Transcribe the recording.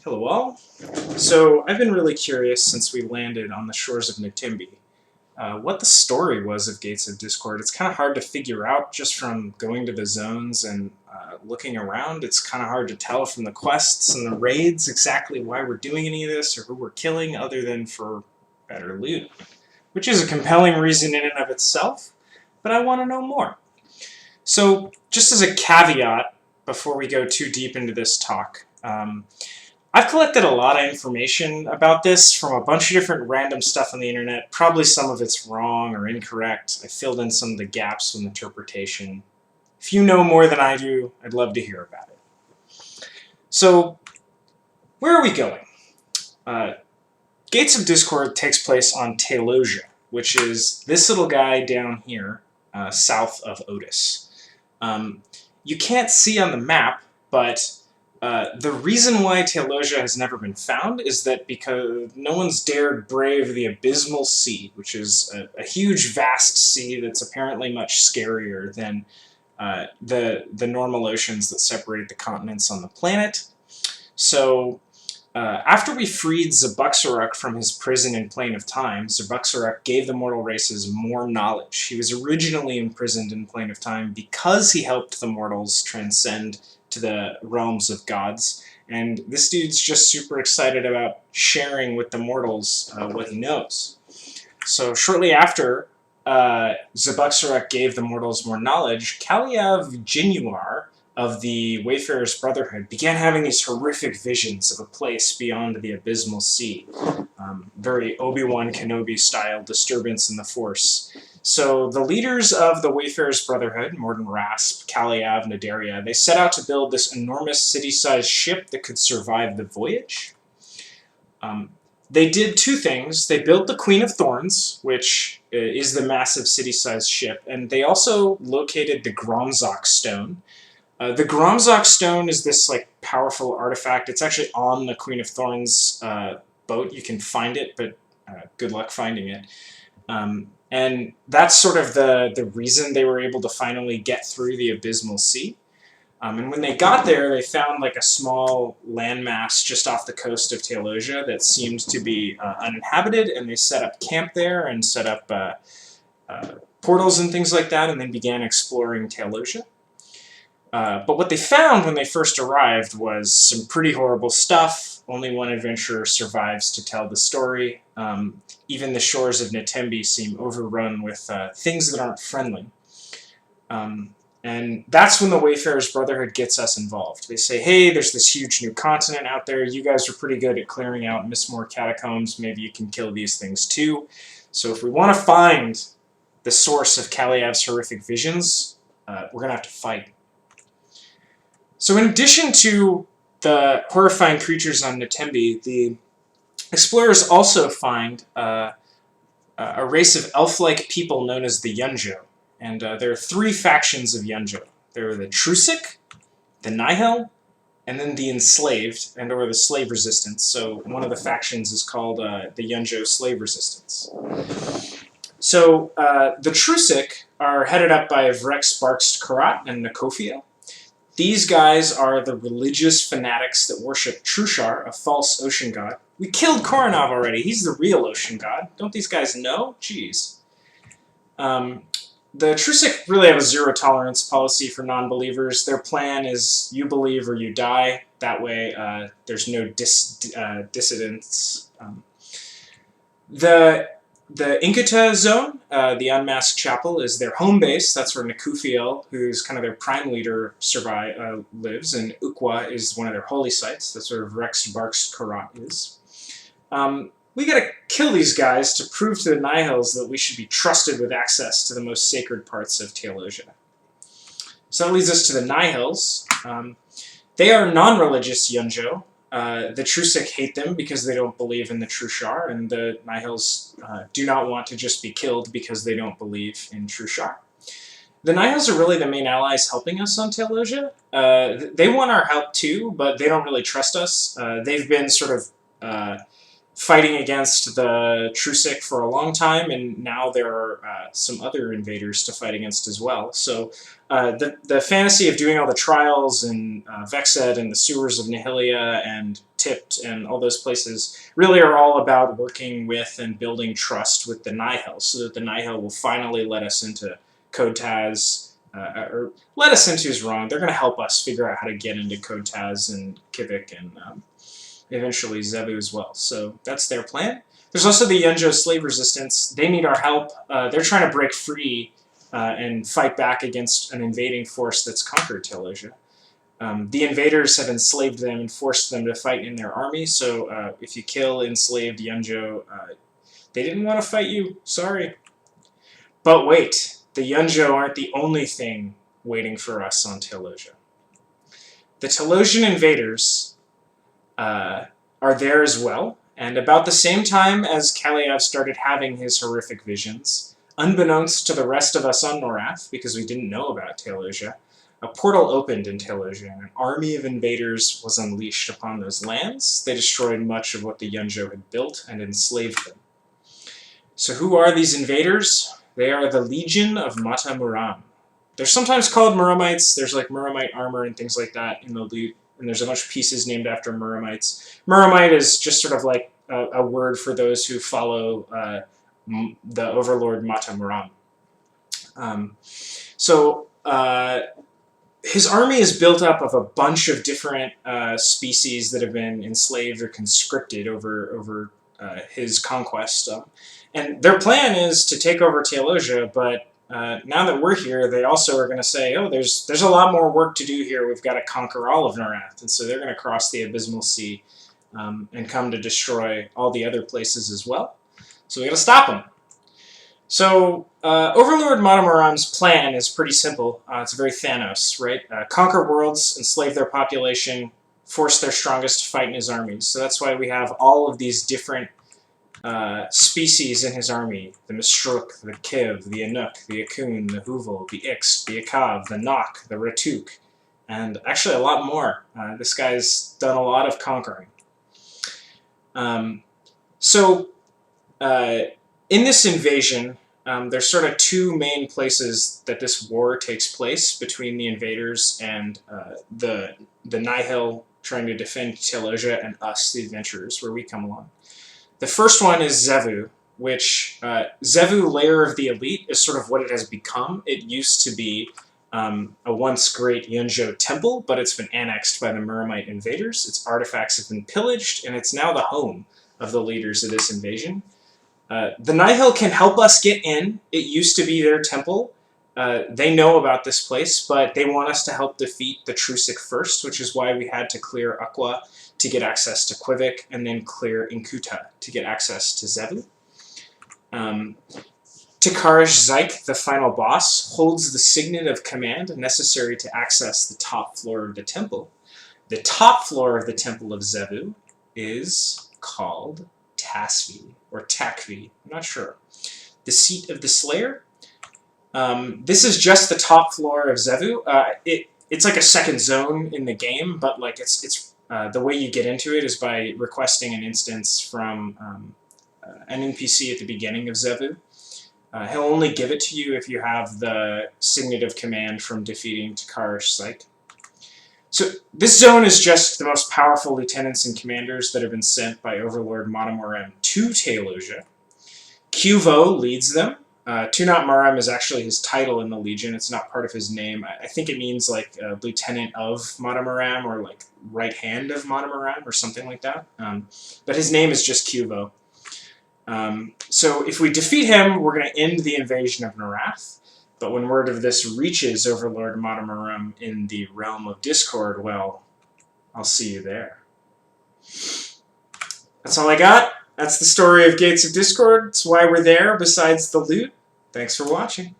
Hello all. So I've been really curious since we landed on the shores of Natimbi, what the story was of Gates of Discord. It's kind of hard to figure out just from going to the zones and looking around. It's kind of hard to tell from the quests and the raids exactly why we're doing any of this or who we're killing other than for better loot, which is a compelling reason in and of itself, but I want to know more. So just as a caveat, before we go too deep into this talk, I've collected a lot of information about this from a bunch of different random stuff on the internet. Probably some of it's wrong or incorrect. I filled in some of the gaps with interpretation. If you know more than I do, I'd love to hear about it. So, where are we going? Gates of Discord takes place on Taelosia, which is this little guy down here, south of Otis. You can't see on the map, but the reason why Taelosia has never been found is that because no one's dared brave the Abysmal Sea, which is a huge, vast sea that's apparently much scarier than the normal oceans that separate the continents on the planet. So, after we freed Zabuxaruk from his prison in Plane of Time, Zabuxaruk gave the mortal races more knowledge. He was originally imprisoned in Plane of Time because he helped the mortals transcend to the realms of gods, and this dude's just super excited about sharing with the mortals what he knows. So shortly after Zabuxaruk gave the mortals more knowledge, Kaliav Jinuar of the Wayfarer's Brotherhood began having these horrific visions of a place beyond the Abysmal Sea. Very Obi-Wan Kenobi style disturbance in the Force. So the leaders of the Wayfarer's Brotherhood, Morden Rasp, Kaliav, Nadaria, they set out to build this enormous city-sized ship that could survive the voyage. They did two things. They built the Queen of Thorns, which is the massive city-sized ship, and they also located the Gromzok Stone. The Gromzok Stone is this powerful artifact. It's actually on the Queen of Thorns boat. You can find it, but good luck finding it. And that's sort of the reason they were able to finally get through the Abysmal Sea. And when they got there, they found a small landmass just off the coast of Taelosia that seemed to be uninhabited, and they set up camp there and set up portals and things like that, and then began exploring Taelosia. But what they found when they first arrived was some pretty horrible stuff. Only one adventurer survives to tell the story. Even the shores of Natembi seem overrun with things that aren't friendly. And that's when the Wayfarer's Brotherhood gets us involved. They say, hey, there's this huge new continent out there. You guys are pretty good at clearing out Mistmore catacombs. Maybe you can kill these things too. So if we want to find the source of Kaliav's horrific visions, we're going to have to fight. So in addition to the horrifying creatures on Natembi, the explorers also find a race of elf-like people known as the Yunjo. And there are three factions of Yunjo. There are the Trusik, the Nihil, and then the Enslaved, or the Slave Resistance. So one of the factions is called the Yunjo Slave Resistance. So the Trusik are headed up by Vrex Barkst Karat and Nakofia. These guys are the religious fanatics that worship Trushar, a false ocean god. We killed Koronov already. He's the real ocean god. Don't these guys know? Jeez. The Trusik really have a zero-tolerance policy for non-believers. Their plan is you believe or you die. That way there's no dissidents. The Inkata Zone, the Unmasked Chapel, is their home base. That's where Nakufiel, who's kind of their prime leader, lives, and Ukwa is one of their holy sites. That's where Vrex Bark's Karat is. We gotta kill these guys to prove to the Nihils that we should be trusted with access to the most sacred parts of Taelosia. So that leads us to the Nihils. They are non-religious Yunjo. The Trusik hate them because they don't believe in the Trushar, and the Nihils do not want to just be killed because they don't believe in Trushar. The Nihils are really the main allies helping us on Taelosia. They want our help too, but they don't really trust us. They've been sort of fighting against the Trusik for a long time, and now there are some other invaders to fight against as well. So the fantasy of doing all the trials and Vexed and the sewers of Nihilia and Tipped and all those places really are all about working with and building trust with the Nihil, so that the Nihil will finally let us into Kotaz, or let us into is wrong. They're going to help us figure out how to get into Kotaz and Kivik and eventually Zebu as well. So that's their plan. There's also the Yunjo slave resistance. They need our help. They're trying to break free and fight back against an invading force that's conquered Taelosia. The invaders have enslaved them and forced them to fight in their army, so if you kill enslaved Yunjo, they didn't want to fight you, sorry. But wait, the Yunjo aren't the only thing waiting for us on Taelosia. The Taelosian Invaders are there as well, and about the same time as Kaliev started having his horrific visions, unbeknownst to the rest of us on Norath, because we didn't know about Taelosia, a portal opened in Taelosia, and an army of invaders was unleashed upon those lands. They destroyed much of what the Yunjo had built and enslaved them. So who are these invaders? They are the Legion of Mata Muram. They're sometimes called Muramites. There's like Muramite armor and things like that in the loot, and there's a bunch of pieces named after Muramites. Muramite is just sort of like a word for those who follow the overlord Mata Muram. His army is built up of a bunch of different species that have been enslaved or conscripted over his conquest. And their plan is to take over Taelosia, but now that we're here, they also are going to say, oh, there's a lot more work to do here. We've got to conquer all of Norath. And so they're going to cross the Abysmal Sea and come to destroy all the other places as well. So we got to stop them. So, Overlord Matamuram's plan is pretty simple. It's very Thanos, right? Conquer worlds, enslave their population, force their strongest to fight in his armies. So that's why we have all of these different species in his army. The Mistruk, the Kiv, the Anuk, the Akun, the Hoovel, the Ixt, the Akav, the Nok, the Ratuk, and actually a lot more. This guy's done a lot of conquering. In this invasion, there's sort of two main places that this war takes place between the invaders and the Nihil trying to defend Taelosia and us, the adventurers, where we come along. The first one is Zevu, which Zevu, Lair of the Elite, is sort of what it has become. It used to be a once great Yunjo temple, but it's been annexed by the Muramite invaders. Its artifacts have been pillaged, and it's now the home of the leaders of this invasion. The Nihil can help us get in. It used to be their temple. They know about this place, but they want us to help defeat the Trusik first, which is why we had to clear Aqua to get access to Quivik, and then clear Inkuta to get access to Zebu. Takarish Zyke, the final boss, holds the signet of command necessary to access the top floor of the temple. The top floor of the temple of Zebu is called Tacvi, or Tacvi, I'm not sure. The seat of the Slayer. This is just the top floor of Zebu. It's like a second zone in the game, but like it's the way you get into it is by requesting an instance from an NPC at the beginning of Zebu. He'll only give it to you if you have the signet of command from defeating Takarish Zyke. So this zone is just the most powerful lieutenants and commanders that have been sent by Overlord Matamuram to Taelosia. Cuvo leads them. Tunat Maram is actually his title in the Legion. It's not part of his name. I think it means like lieutenant of Matamuram or like right hand of Matamuram or something like that. But his name is just Cuvo. So if we defeat him, we're going to end the invasion of Norath. But when word of this reaches Overlord Matamuram in the realm of Discord, well, I'll see you there. That's all I got. That's the story of Gates of Discord. It's why we're there, besides the loot. Thanks for watching.